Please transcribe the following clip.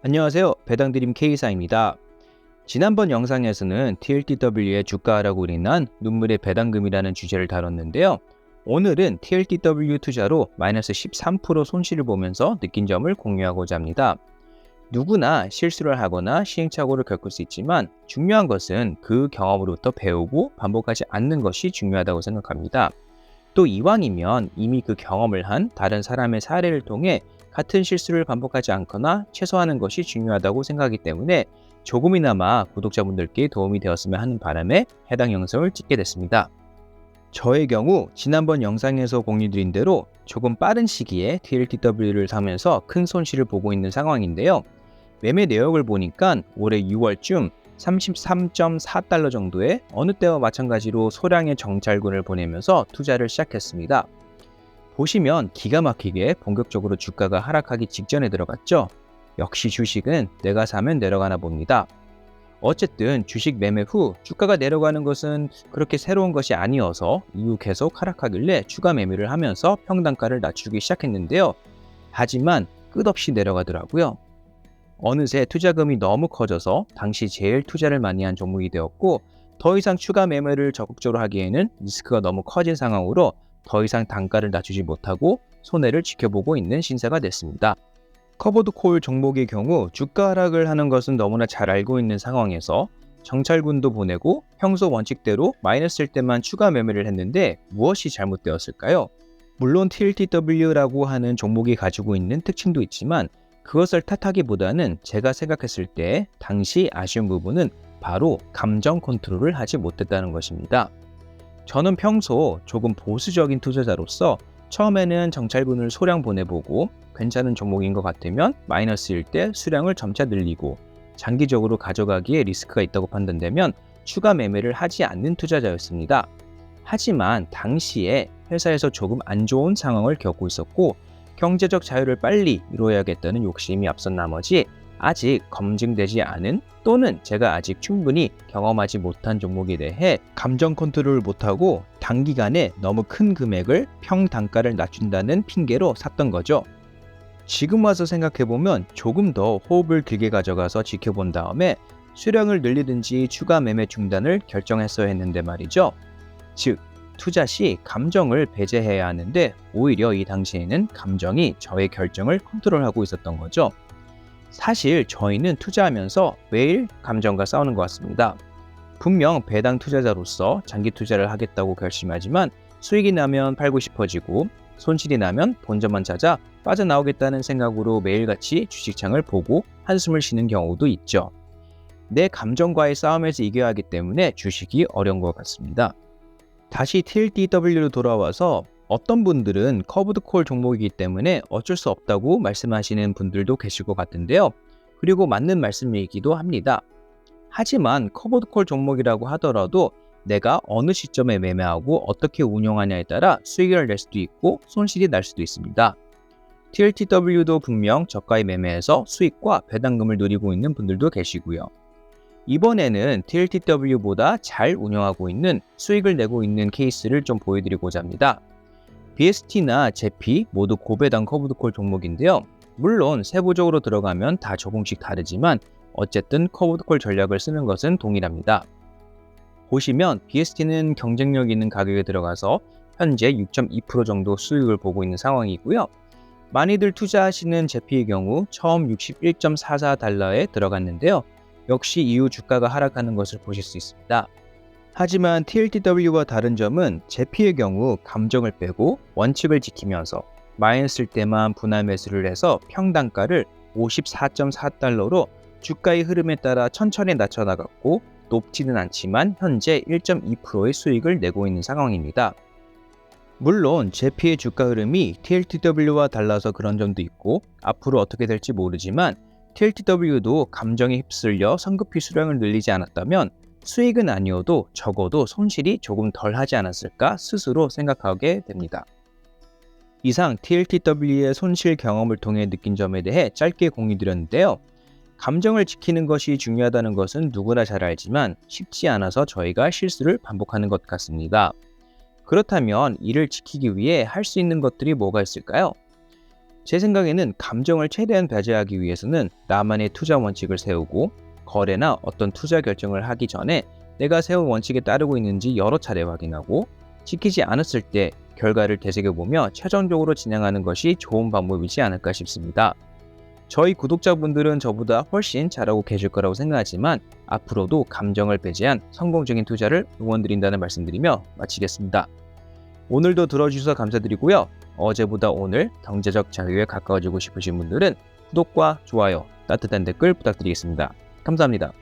안녕하세요. 배당드림 K사입니다. 지난번 영상에서는 TLTW의 주가하락으로 인한 눈물의 배당금이라는 주제를 다뤘는데요. 오늘은 TLTW 투자로 마이너스 13% 손실을 보면서 느낀 점을 공유하고자 합니다. 누구나 실수를 하거나 시행착오를 겪을 수 있지만 중요한 것은 그 경험으로부터 배우고 반복하지 않는 것이 중요하다고 생각합니다. 또 이왕이면 이미 그 경험을 한 다른 사람의 사례를 통해 같은 실수를 반복하지 않거나 최소화하는 것이 중요하다고 생각하기 때문에 조금이나마 구독자분들께 도움이 되었으면 하는 바람에 해당 영상을 찍게 됐습니다. 저의 경우 지난번 영상에서 공유드린 대로 조금 빠른 시기에 TLTW를 사면서 큰 손실을 보고 있는 상황인데요. 매매 내역을 보니까 올해 6월쯤 33.4달러 정도의 어느 때와 마찬가지로 소량의 정찰군을 보내면서 투자를 시작했습니다. 보시면 기가 막히게 본격적으로 주가가 하락하기 직전에 들어갔죠. 역시 주식은 내가 사면 내려가나 봅니다. 어쨌든 주식 매매 후 주가가 내려가는 것은 그렇게 새로운 것이 아니어서 이후 계속 하락하길래 추가 매매를 하면서 평단가를 낮추기 시작했는데요. 하지만 끝없이 내려가더라고요. 어느새 투자금이 너무 커져서 당시 제일 투자를 많이 한 종목이 되었고 더 이상 추가 매매를 적극적으로 하기에는 리스크가 너무 커진 상황으로 더 이상 단가를 낮추지 못하고 손해를 지켜보고 있는 신세가 됐습니다. 커버드콜 종목의 경우 주가 하락을 하는 것은 너무나 잘 알고 있는 상황에서 정찰군도 보내고 평소 원칙대로 마이너스일 때만 추가 매매를 했는데 무엇이 잘못되었을까요? 물론 TLTW라고 하는 종목이 가지고 있는 특징도 있지만 그것을 탓하기보다는 제가 생각했을 때 당시 아쉬운 부분은 바로 감정 컨트롤을 하지 못했다는 것입니다. 저는 평소 조금 보수적인 투자자로서 처음에는 정찰군을 소량 보내보고 괜찮은 종목인 것 같으면 마이너스일 때 수량을 점차 늘리고 장기적으로 가져가기에 리스크가 있다고 판단되면 추가 매매를 하지 않는 투자자였습니다. 하지만 당시에 회사에서 조금 안 좋은 상황을 겪고 있었고 경제적 자유를 빨리 이루어야겠다는 욕심이 앞선 나머지 아직 검증되지 않은 또는 제가 아직 충분히 경험하지 못한 종목에 대해 감정 컨트롤을 못하고 단기간에 너무 큰 금액을 평단가를 낮춘다는 핑계로 샀던 거죠. 지금 와서 생각해보면 조금 더 호흡을 길게 가져가서 지켜본 다음에 수량을 늘리든지 추가 매매 중단을 결정했어야 했는데 말이죠. 즉, 투자 시 감정을 배제해야 하는데 오히려 이 당시에는 감정이 저의 결정을 컨트롤하고 있었던 거죠. 사실 저희는 투자하면서 매일 감정과 싸우는 것 같습니다. 분명 배당 투자자로서 장기 투자를 하겠다고 결심하지만 수익이 나면 팔고 싶어지고 손실이 나면 본전만 찾아 빠져나오겠다는 생각으로 매일같이 주식창을 보고 한숨을 쉬는 경우도 있죠. 내 감정과의 싸움에서 이겨야 하기 때문에 주식이 어려운 것 같습니다. 다시 TLTW로 돌아와서 어떤 분들은 커브드콜 종목이기 때문에 어쩔 수 없다고 말씀하시는 분들도 계실 것 같은데요. 그리고 맞는 말씀이기도 합니다. 하지만 커브드콜 종목이라고 하더라도 내가 어느 시점에 매매하고 어떻게 운영하냐에 따라 수익을 낼 수도 있고 손실이 날 수도 있습니다. TLTW도 분명 저가에 매매해서 수익과 배당금을 누리고 있는 분들도 계시고요. 이번에는 TLTW보다 잘 운영하고 있는 수익을 내고 있는 케이스를 좀 보여드리고자 합니다. BST나 제피 모두 고배당 커브드콜 종목인데요. 물론 세부적으로 들어가면 다 조금씩 다르지만 어쨌든 커브드콜 전략을 쓰는 것은 동일합니다. 보시면 BST는 경쟁력 있는 가격에 들어가서 현재 6.2% 정도 수익을 보고 있는 상황이고요. 많이들 투자하시는 제피의 경우 처음 61.44달러에 들어갔는데요. 역시 이후 주가가 하락하는 것을 보실 수 있습니다. 하지만 TLTW와 다른 점은 제피의 경우 감정을 빼고 원칙을 지키면서 마이너스일 때만 분할 매수를 해서 평단가를 54.4달러로 주가의 흐름에 따라 천천히 낮춰나갔고 높지는 않지만 현재 1.2%의 수익을 내고 있는 상황입니다. 물론 제피의 주가 흐름이 TLTW와 달라서 그런 점도 있고 앞으로 어떻게 될지 모르지만 TLTW도 감정에 휩쓸려 성급히 수량을 늘리지 않았다면 수익은 아니어도 적어도 손실이 조금 덜 하지 않았을까 스스로 생각하게 됩니다. 이상 TLTW의 손실 경험을 통해 느낀 점에 대해 짧게 공유드렸는데요. 감정을 지키는 것이 중요하다는 것은 누구나 잘 알지만 쉽지 않아서 저희가 실수를 반복하는 것 같습니다. 그렇다면 이를 지키기 위해 할 수 있는 것들이 뭐가 있을까요? 제 생각에는 감정을 최대한 배제하기 위해서는 나만의 투자 원칙을 세우고 거래나 어떤 투자 결정을 하기 전에 내가 세운 원칙에 따르고 있는지 여러 차례 확인하고 지키지 않았을 때 결과를 되새겨보며 최종적으로 진행하는 것이 좋은 방법이지 않을까 싶습니다. 저희 구독자분들은 저보다 훨씬 잘하고 계실 거라고 생각하지만 앞으로도 감정을 배제한 성공적인 투자를 응원드린다는 말씀드리며 마치겠습니다. 오늘도 들어주셔서 감사드리고요. 어제보다 오늘 경제적 자유에 가까워지고 싶으신 분들은 구독과 좋아요, 따뜻한 댓글 부탁드리겠습니다. 감사합니다.